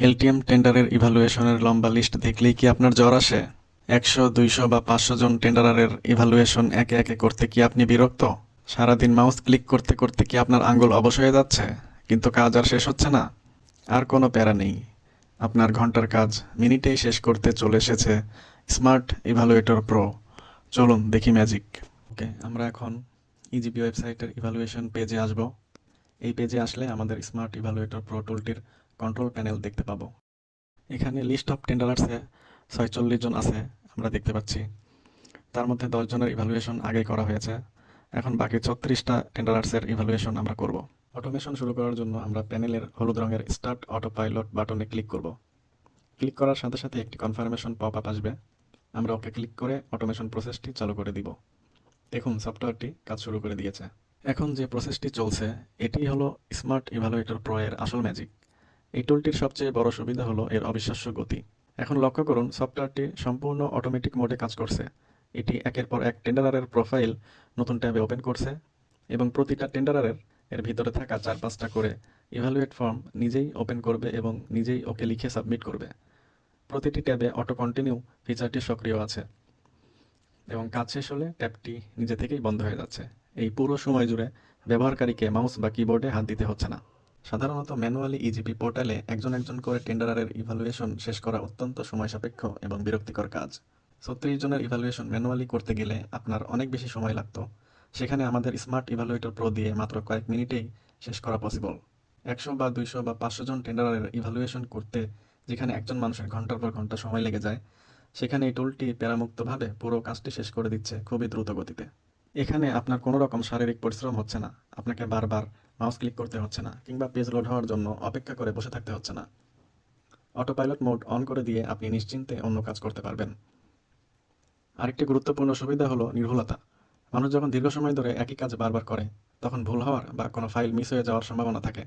LTM টেন্ডারের ইভ্যালুয়েশনের লম্বা list দেখলেই কি আপনার জ্বর আসে? 100, 200 বা 500 জন টেন্ডারারের ইভ্যালুয়েশন একে একে করতে কি আপনি বিরক্ত? সারাদিন মাউস ক্লিক করতে করতে কি আপনার আঙ্গুল অবশ হয়ে যাচ্ছে, কিন্তু কাজ আর শেষ হচ্ছে না? আর কোনো প্যারা নেই, আপনার ঘন্টার কাজ মিনিটেই শেষ করতে চলে এসেছে স্মার্ট ইভ্যালুয়েটর প্রো। চলুন দেখি ম্যাজিক। ওকে, আমরা এখন ইজিপি ওয়েবসাইটের ইভ্যালুয়েশন পেজে আসব। এই পেজে আসলে আমাদের স্মার্ট ইভ্যালুয়েটর প্রো টুলটির কন্ট্রোল প্যানেল দেখতে পাবো। এখানে লিস্ট অফ টেন্ডারার্সে 46 জন আছে আমরা দেখতে পাচ্ছি। তার মধ্যে 10 জনের ইভ্যালুয়েশন আগেই করা হয়েছে। এখন বাকি 36টা টেন্ডারার্সের ইভ্যালুয়েশন আমরা করব। অটোমেশন শুরু করার জন্য আমরা প্যানেলের হলুদ রঙের স্টার্ট অটো পাইলট বাটনে ক্লিক করব। ক্লিক করার সাথে সাথে একটি কনফার্মেশন পপ আপ আসবে। আমরা ওকে ক্লিক করে অটোমেশন প্রসেসটি চালু করে দিব। দেখুন, সফটওয়্যারটি কাজ শুরু করে দিয়েছে। এখন যে প্রসেসটি চলছে এটিই হলো স্মার্ট ইভ্যালুয়েটর প্রো এর আসল ম্যাজিক। এই টুলটির সবচেয়ে বড় সুবিধা হলো এর অবিশ্বাস্য গতি। এখন লক্ষ্য করুন, সফটওয়্যারটি সম্পূর্ণ অটোমেটিক মোডে কাজ করছে। এটি একের পর এক টেন্ডারারের প্রোফাইল নতুন ট্যাবে ওপেন করছে এবং প্রতিটা টেন্ডারারের এর ভিতরে থাকা 4-5টা করে ইভ্যালুয়েট ফর্ম নিজেই ওপেন করবে এবং নিজেই ওকে লিখে সাবমিট করবে। প্রতিটি ট্যাবে অটো কন্টিনিউ ফিচারটি সক্রিয় আছে এবং কাজ শেষ হলে ট্যাবটি নিজে থেকেই বন্ধ হয়ে যাচ্ছে। এই পুরো সময় জুড়ে ব্যবহারকারীকে মাউস বা কিবোর্ডে হাত দিতে হচ্ছে না। সাধারণত ম্যানুয়ালি ইজিপি পোর্টালে একজন একজন করে টেন্ডারারের ইভ্যালুয়েশন শেষ করা অত্যন্ত সময়সাপেক্ষ এবং বিরক্তিকর কাজ। 36 জনের ইভ্যালুয়েশন ম্যানুয়ালি করতে গেলে আপনার অনেক বেশি সময় লাগতো। সেখানে আমাদের স্মার্ট ইভ্যালুয়েটর প্রো দিয়ে মাত্র কয়েক মিনিটেই শেষ করা পসিবল। 100 বা 200 বা 500 জন টেন্ডারারের ইভ্যালুয়েশন করতে যেখানে একজন মানুষের ঘন্টার পর ঘন্টা সময় লেগে যায়, সেখানে এই টুলটি প্যারামুক্তভাবে পুরো কাজটি শেষ করে দিচ্ছে খুবই দ্রুত গতিতে। এখানে আপনার কোনো রকম শারীরিক পরিশ্রম হচ্ছে না, আপনাকে বারবার মাউস ক্লিক করতে হচ্ছে না, কিংবা পেজ লোড হওয়ার জন্য অপেক্ষা করে বসে থাকতে হচ্ছে না। অটো পাইলট মোড অন করে দিয়ে আপনি নিশ্চিন্তে অন্য কাজ করতে পারবেন। আরেকটি গুরুত্বপূর্ণ সুবিধা হলো নির্ভুলতা। মানুষ যখন দীর্ঘ সময় ধরে একই কাজ বারবার করে, তখন ভুল হওয়ার বা কোনো ফাইল মিস হয়ে যাওয়ার সম্ভাবনা থাকে।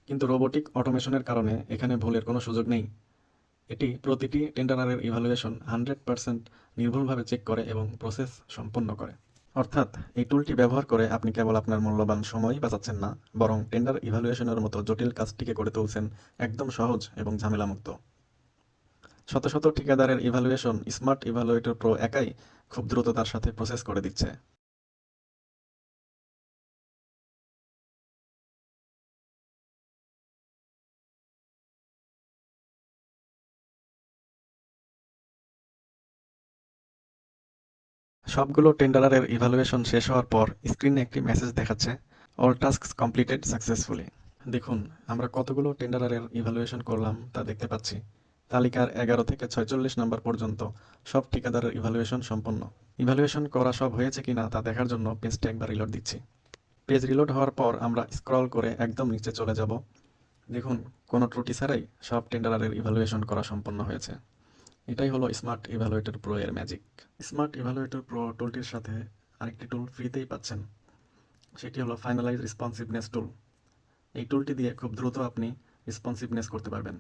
কিন্তু রোবোটিক অটোমেশনের কারণে এখানে ভুলের কোনো সুযোগ নেই। এটি প্রতিটি টেন্ডারারের ইভ্যালুয়েশন 100% নির্ভুলভাবে চেক করে এবং প্রসেস সম্পন্ন করে। অর্থাৎ এই টুলটি ব্যবহার করে আপনি কেবল আপনার মূল্যবান সময়ই বাঁচাচ্ছেন না, বরং টেন্ডার ইভ্যালুয়েশনের মতো জটিল কাজটিকে করে তুলছেন একদম সহজ এবং ঝামেলামুক্ত। শত শত ঠিকাদারের ইভ্যালুয়েশন স্মার্ট ইভ্যালুয়েটর প্রো একাই খুব দ্রুততার সাথে প্রসেস করে দিচ্ছে। সবগুলো টেন্ডারারের ইভ্যালুয়েশন শেষ হওয়ার পর স্ক্রিনে একটি মেসেজ দেখাচ্ছে, অল টাস্কস কমপ্লিটেড সাকসেসফুলি। দেখুন, আমরা কতগুলো টেন্ডারারের ইভ্যালুয়েশন করলাম তা দেখতে পাচ্ছি। তালিকার 11 থেকে 46 নম্বর পর্যন্ত সব ঠিকাদারের ইভ্যালুয়েশন সম্পন্ন। ইভ্যালুয়েশন করা সব হয়েছে কিনা তা দেখার জন্য পেজটা একবার রিলোড দিচ্ছি। পেজ রিলোড হওয়ার পর আমরা স্ক্রল করে একদম নিচে চলে যাব। দেখুন, কোনো ত্রুটি ছাড়াই সব টেন্ডারারের ইভ্যালুয়েশন করা সম্পন্ন হয়েছে। এটাই হলো স্মার্ট ইভ্যালুয়েটর প্রো এর ম্যাজিক। স্মার্ট ইভ্যালুয়েটর প্রো টুলটির সাথে আরেকটি টুল ফ্রিতেই পাচ্ছেন, সেটি হলো ফাইনালাইজ রেসপন্সিভনেস টুল। এই টুলটি দিয়ে খুব দ্রুত আপনি রেসপন্সিভনেস করতে পারবেন।